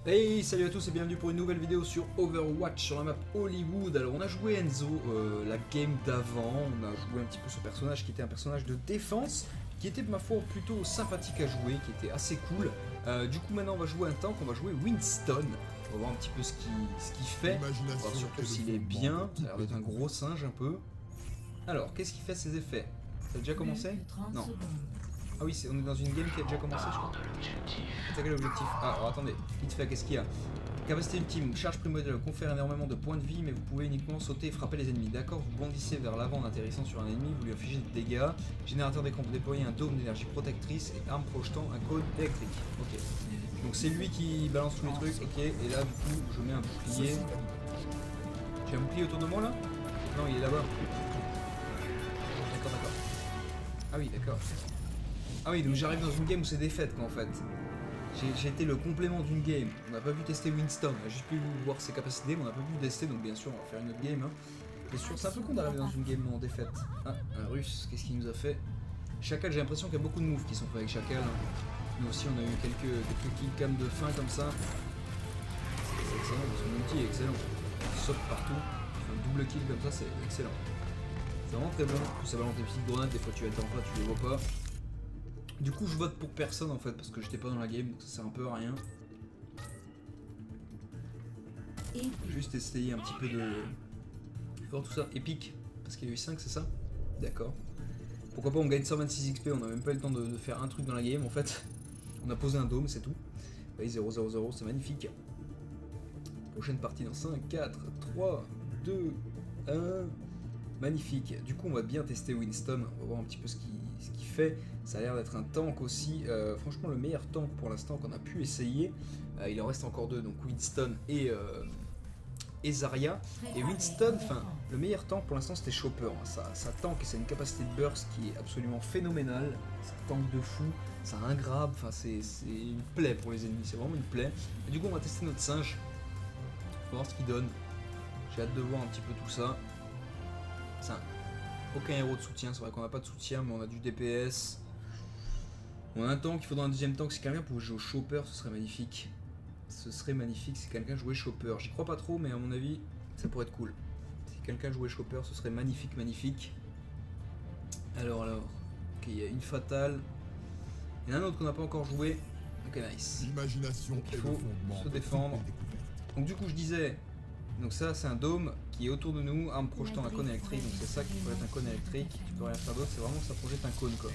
Hey, salut à tous et bienvenue pour une nouvelle vidéo sur Overwatch sur la map Hollywood. Alors on a joué Enzo, la game d'avant, on a joué un petit peu ce personnage qui était un personnage de défense, qui était de ma foi plutôt sympathique à jouer, qui était assez cool. Du coup maintenant on va jouer un tank, on va jouer Winston, on va voir un petit peu ce qu'il fait, on va voir surtout s'il est bien, ça a l'air d'être un gros singe un peu. Alors qu'est-ce qu'il fait ses effets? Ça a déjà commencé? Non. Ah oui, on est dans une game qui a déjà commencé, je crois. C'est quel objectif? Ah, alors attendez, vite fait, qu'est-ce qu'il y a? Capacité ultime, charge primordiale, confère énormément de points de vie, mais vous pouvez uniquement sauter et frapper les ennemis. D'accord, vous bondissez vers l'avant en atterrissant sur un ennemi, vous lui infligez des dégâts. Générateur d'écran, vous déployez un dôme d'énergie protectrice et arme projetant un cône électrique. Ok. Donc c'est lui qui balance tous les trucs, ok. Et là, du coup, je mets un bouclier. J'ai un bouclier autour de moi là? Non, il est là-bas. D'accord, d'accord. Ah oui, d'accord. Ah oui, donc j'arrive dans une game où c'est des fêtes quoi en fait. J'ai été le complément d'une game. On n'a pas pu tester Winston, on a juste pu voir ses capacités, mais on n'a pas pu tester, donc bien sûr on va faire une autre game. Hein. Bien sûr, c'est un peu con d'arriver dans une game en défaite. Ah, un russe, qu'est-ce qu'il nous a fait? Chacal, j'ai l'impression qu'il y a beaucoup de moves qui sont faits avec Chacal. Hein. Nous aussi on a eu quelques killcams de fin comme ça. C'est excellent, son ulti est excellent. Il saute partout, il fait un double kill comme ça, c'est excellent. C'est vraiment très bon, en plus ça balance des petites grenades, des fois tu attends pas, tu les vois pas. Du coup je vote pour personne en fait parce que j'étais pas dans la game donc ça sert un peu à rien. Juste essayer un petit peu de voir tout ça épique parce qu'il y a eu 5 c'est ça? D'accord. Pourquoi pas on gagne 126 XP, on a même pas eu le temps de faire un truc dans la game en fait. On a posé un dôme c'est tout. Oui 0 0 0 c'est magnifique. Prochaine partie dans 5, 4, 3, 2, 1. Magnifique. Du coup on va bien tester Winston, on va voir un petit peu ce qu'il fait. Ça a l'air d'être un tank aussi, franchement le meilleur tank pour l'instant qu'on a pu essayer. Il en reste encore deux, donc Winston et Zarya. Et Winston, enfin le meilleur tank pour l'instant c'était Chopper. Hein. Ça tank et c'est une capacité de burst qui est absolument phénoménale. Ça tank de fou, ça a un grab, enfin c'est une plaie pour les ennemis, c'est vraiment une plaie. Et du coup on va tester notre singe, on va voir ce qu'il donne. J'ai hâte de voir un petit peu tout ça. Aucun héros de soutien, c'est vrai qu'on n'a pas de soutien, mais on a du DPS. On a un tank, il faudra un deuxième tank. Si quelqu'un pouvait jouer au Chopper, ce serait magnifique. Ce serait magnifique si quelqu'un jouait Chopper. J'y crois pas trop, mais à mon avis, ça pourrait être cool. Si quelqu'un jouait Chopper, ce serait magnifique, magnifique. Alors. Ok, il y a une fatale. Il y en a un autre qu'on n'a pas encore joué. Ok, nice. Donc il faut se défendre. Donc du coup, je disais. Donc ça c'est un dôme qui est autour de nous, arme projetant un cône électrique, donc c'est ça qui peut être un cône électrique, tu peux rien faire d'autre, c'est vraiment que ça projette un cône quoi.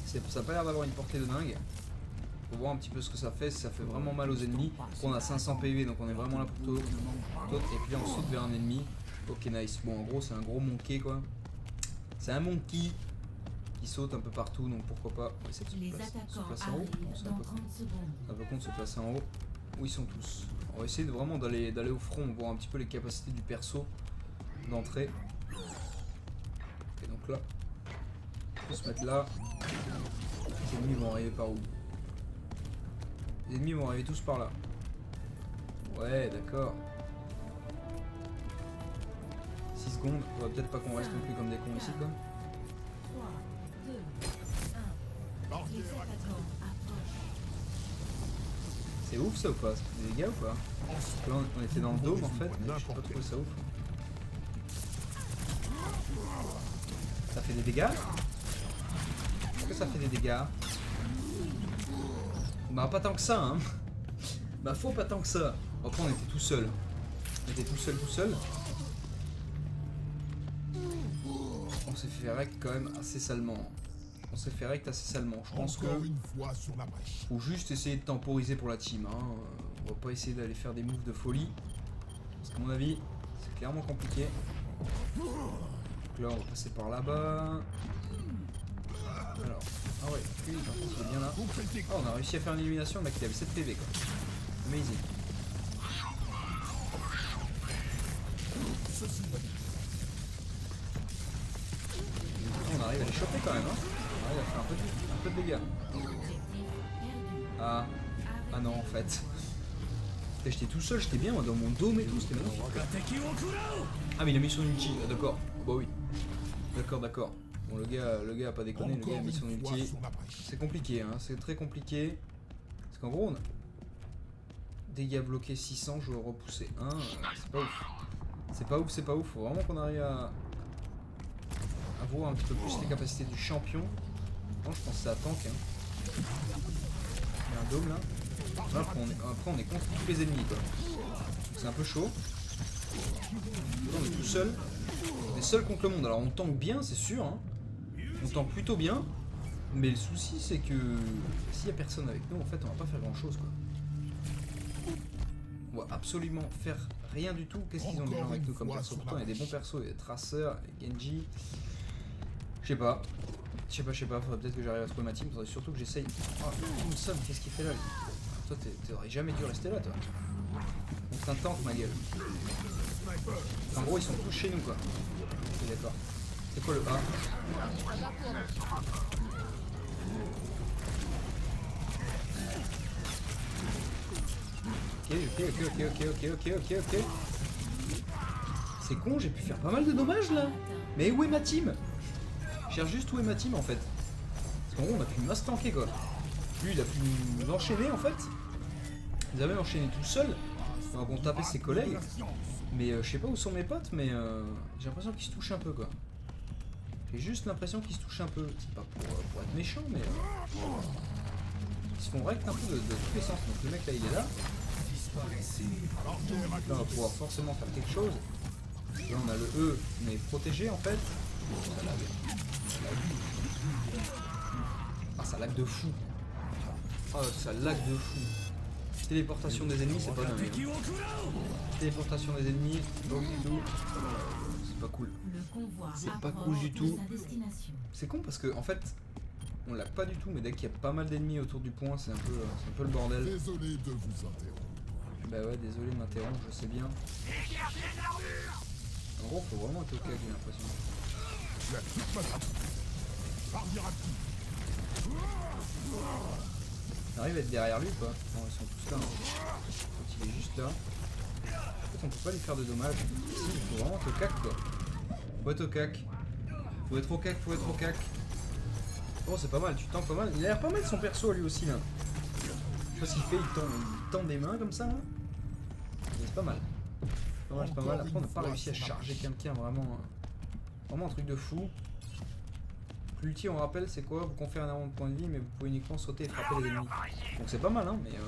Ça n'a pas l'air d'avoir une portée de dingue. Faut voir un petit peu ce que ça fait, si ça fait vraiment mal aux ennemis. On a 500 PV donc on est vraiment là pour tout. Et puis là on saute vers un ennemi. Ok nice, bon en gros c'est un gros monkey quoi. C'est un monkey qui saute un peu partout donc pourquoi pas. On va essayer de se placer en haut. C'est un peu con de se placer en haut. Où ils sont tous. On va essayer vraiment d'aller au front, voir un petit peu les capacités du perso d'entrée. Ok donc là, on peut se mettre là. Les ennemis vont arriver par où? Les ennemis vont arriver tous par là. Ouais d'accord. 6 secondes, on va peut-être pas qu'on reste non plus comme des cons ici quoi. C'est ouf ça ou pas? Ça fait des dégâts ou pas? Là on était dans le dôme en fait, mais j'ai pas trouvé ça ouf. Ça fait des dégâts? Est-ce que ça fait des dégâts? Bah pas tant que ça hein. Bah faut pas tant que ça. Après on était tout seul. On était tout seul. On s'est fait rect quand même assez salement. Je pense que faut juste essayer de temporiser pour la team. Hein. On va pas essayer d'aller faire des moves de folie. Parce qu'à mon avis, c'est clairement compliqué. Donc là, on va passer par là-bas. Alors, ah ouais, lui, par contre, il est bien là. Oh, on a réussi à faire une élimination. Le mec, il avait 7 PV quoi. Amazing. On arrive à les choper quand même. Hein. On arrive à faire un peu de dégâts. Ah non en fait. J'étais tout seul, j'étais bien moi, dans mon dôme et tout, c'était magnifique. Ah mais il a mis son ulti, ah, d'accord. Bah oui. D'accord. Bon le gars a pas déconné, le gars a mis son ulti. C'est compliqué hein, c'est très compliqué. Parce qu'en gros Dégâts bloqués 600, je veux repousser 1. C'est pas ouf. C'est pas ouf, c'est pas ouf. Faut vraiment qu'on arrive à voir un petit peu plus les capacités du champion. Moi, je pense que c'est à tank. Hein. Il y a un dôme là. Après, on est contre tous les ennemis quoi. C'est un peu chaud. Là, on est tout seul. On est seul contre le monde. Alors on tank bien, c'est sûr. Hein. On tank plutôt bien. Mais le souci c'est que s'il y a personne avec nous, en fait, on va pas faire grand chose quoi. On va absolument faire rien du tout. Qu'est-ce qu'ils ont les gens avec nous comme perso? Pourtant il y a des bons persos, il y a Tracer, il y a Genji. Je sais pas. Faudrait peut-être que j'arrive à trouver ma team. Faudrait surtout que j'essaye. Oh, Thompson, qu'est-ce qu'il fait là lui? Toi t'aurais jamais dû rester là toi. Contre un tank ma gueule. En gros ils sont tous chez nous quoi. Ok d'accord. C'est quoi le A? Ok. C'est con, j'ai pu faire pas mal de dommages là. Mais où est ma team? Je cherche juste où est ma team en fait. Parce qu'en gros on a pu mass tanker quoi. Lui il a pu nous enchaîner en fait. Ils avaient enchaîné tout seul. Donc on tapait ses collègues. Mais je sais pas où sont mes potes mais j'ai l'impression qu'ils se touchent un peu quoi. J'ai juste l'impression qu'ils se touchent un peu. C'est pas pour être méchant mais ils se font rect un peu de tous les sens. Donc le mec là il est là. Là on va pouvoir forcément faire quelque chose. Là on a le E, on est protégé en fait. Ça lag. Ah ça lag de fou. Oh ça lag de fou. Téléportation des ennemis c'est pas dingue. Téléportation des ennemis, c'est pas cool. C'est pas cool du tout. C'est con parce que en fait on l'a pas du tout mais dès qu'il y a pas mal d'ennemis autour du point c'est un peu le bordel. Désolé de vous interrompre. Bah ouais désolé de m'interrompre, je sais bien. En gros faut vraiment être au cas j'ai l'impression. On arrive à être derrière lui quoi. Non ils sont tous là. Hein. Il est juste là. En fait on peut pas lui faire de dommages. Ici il faut vraiment être au cac quoi. Faut être au cac. Faut être au cac. Oh c'est pas mal, tu tends pas mal. Il a l'air pas mal son perso lui aussi là. Je sais pas ce qu'il fait, il tend des mains comme ça là. C'est pas mal. C'est pas mal. Après on n'a pas réussi à charger quelqu'un vraiment. Vraiment un truc de fou. L'ulti on rappelle c'est quoi? Vous confère un amont de points de vie mais vous pouvez uniquement sauter et frapper les ennemis. Donc c'est pas mal hein mais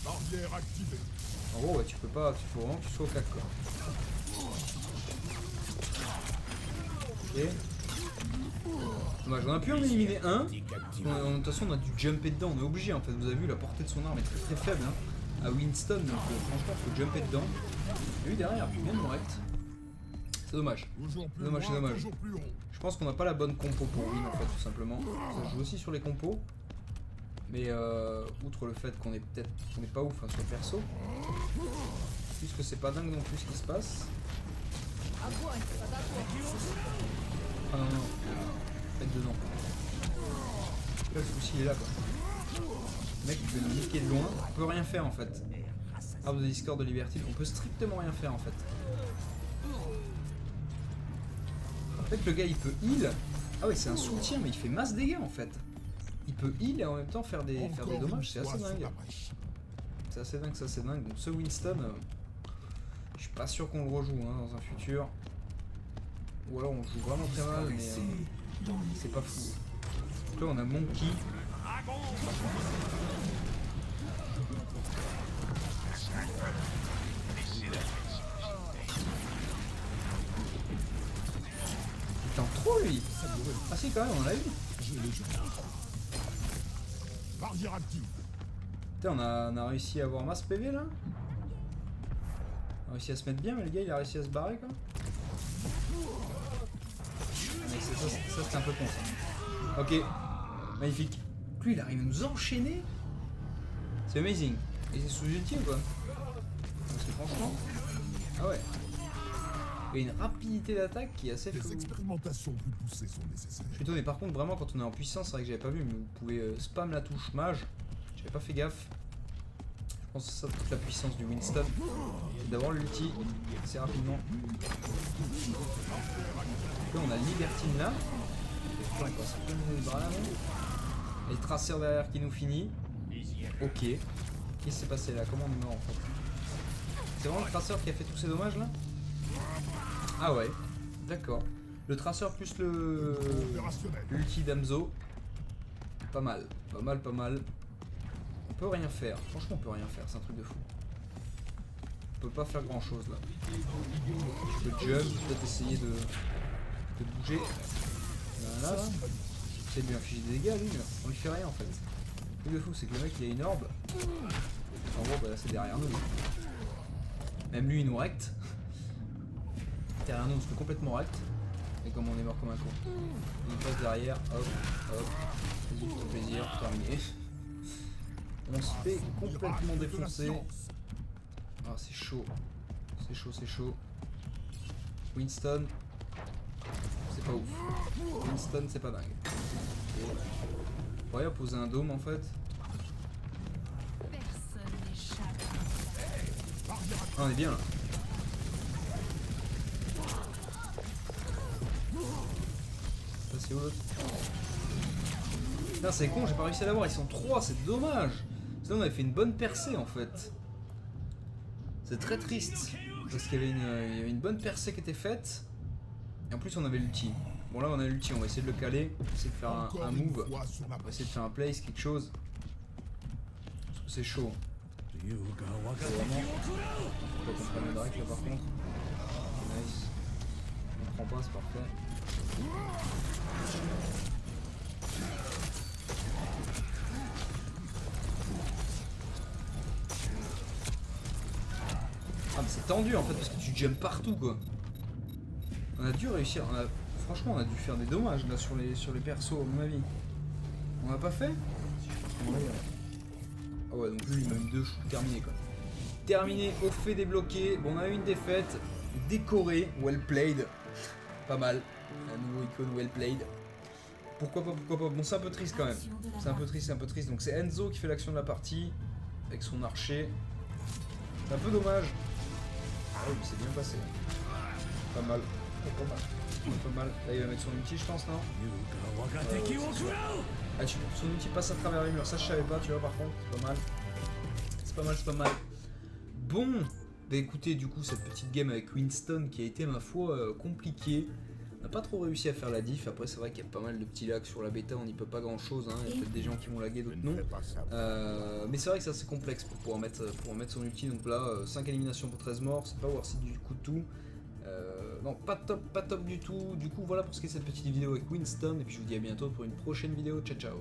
Barrière activée. en gros ouais, tu peux pas, il faut vraiment que tu sois au cac quoi. Ok. Dommage, on a pu en éliminer un. De toute façon on a dû jumper dedans, on est obligé en fait. Vous avez vu la portée de son arme est très très faible hein, à Winston donc franchement faut jumper dedans. Et lui derrière il vient de rect. C'est dommage. C'est dommage. Je pense qu'on n'a pas la bonne compo pour win en fait tout simplement. Ça joue aussi sur les compos. Mais outre le fait qu'on est pas ouf hein, sur le perso. Puisque c'est pas dingue non plus ce qui se passe. Ah non. Faites dedans. Là le souci il est là quoi. Le mec il peut nous niquer de loin. On peut rien faire en fait. Arbre de Discord de Liberty, on peut strictement rien faire en fait. En fait le gars il peut heal. Ah ouais c'est un soutien mais il fait masse dégâts en fait. Il peut heal et en même temps faire des dommages, c'est assez dingue. C'est assez dingue. Donc ce Winston, je suis pas sûr qu'on le rejoue hein, dans un futur. Ou alors on joue vraiment très mal mais c'est pas fou. Donc là on a Monkey. Il tente trop lui. Ah si quand même on l'a vu. Putain on a réussi à avoir masse PV là. On a réussi à se mettre bien mais le gars il a réussi à se barrer quoi. Mais ça c'était un peu con ça. Ok, magnifique. Lui il arrive à nous enchaîner. C'est amazing. Et c'est sous-ulti ou quoi? Parce que franchement. Ah ouais. Il y a une rapidité d'attaque qui est assez floue. Des expérimentations plus poussées sont nécessaires. Je suis étonné par contre vraiment quand on est en puissance, c'est vrai que j'avais pas vu, mais vous pouvez spam la touche mage. J'avais pas fait gaffe. Je pense que c'est ça toute la puissance du Winston. C'est d'avoir l'ulti assez rapidement. Là on a Libertine là. Putain quoi, ça peut nous les bras là même. Et le traceur derrière qui nous finit. Ok. Qu'est-ce qui s'est passé là? Comment on est mort en fait? C'est vraiment le traceur qui a fait tous ces dommages là? Ah ouais, d'accord. Le traceur plus le l'ulti d'Amzo. Pas mal, pas mal, pas mal. On peut rien faire, franchement on peut rien faire, c'est un truc de fou. On peut pas faire grand chose là. Je peux jump, peut-être essayer de bouger. Voilà, là. J'essaie de lui infliger des dégâts lui, mais on lui fait rien en fait. Le truc de fou c'est que le mec il a une orbe. En gros bah là c'est derrière nous. Même lui il nous recte. Derrière nous on se fait complètement recte. Et comme on est mort comme un con. Il passe derrière, hop, hop. Vas-y, fais-toi plaisir, terminé. On se fait complètement défoncer. Ah c'est chaud. C'est chaud, c'est chaud. Winston. C'est pas ouf. Winston c'est pas dingue. Et... on pourrait poser un dôme en fait. Ah, on est bien là. Ça c'est où l'autre? Putain c'est con, j'ai pas réussi à l'avoir, ils sont 3, c'est dommage. Sinon on avait fait une bonne percée en fait. C'est très triste. Parce qu'il y avait une bonne percée qui était faite. Et en plus on avait l'ulti. Bon là on a l'ulti, on va essayer de le caler. On va essayer de faire un move. On va essayer de faire un place, quelque chose. Parce que c'est chaud. C'est vraiment... faut pas qu'on prenne le direct là par contre. Nice. On prend pas, c'est parfait. Ah mais c'est tendu en fait parce que tu jumps partout quoi. On a dû réussir, franchement on a dû faire des dommages là sur les persos à mon avis. On l'a pas fait? Ah ouais donc lui il m'a mis 2 shoots, terminé quoi. Terminé, au fait débloqué, bon on a eu une défaite, décoré, well played. Pas mal, un nouveau icône well played. Pourquoi pas, pourquoi pas. Bon c'est un peu triste quand même. C'est un peu triste, c'est un peu triste. Donc c'est Enzo qui fait l'action de la partie avec son archer. C'est un peu dommage. Ah oui, mais c'est bien passé. Pas mal. Pas mal. Pas mal. Là, il va mettre son ulti, je pense, non? Ah, son ulti passe à travers les murs. Ça, je savais pas, tu vois, par contre. C'est pas mal. C'est pas mal, c'est pas mal. Bon. Bah écoutez, du coup, cette petite game avec Winston qui a été, ma foi, compliquée. On n'a pas trop réussi à faire la diff. Après, c'est vrai qu'il y a pas mal de petits lags sur la bêta. On n'y peut pas grand chose. Hein. Il y a peut-être des gens qui vont laguer, d'autres non. Mais c'est vrai que c'est assez complexe pour pouvoir mettre son ulti. Donc là, 5 éliminations pour 13 morts. C'est pas worth it du coup tout. Non, pas top du tout. Du coup, voilà pour ce qui est de cette petite vidéo avec Winston. Et puis je vous dis à bientôt pour une prochaine vidéo. Ciao, ciao.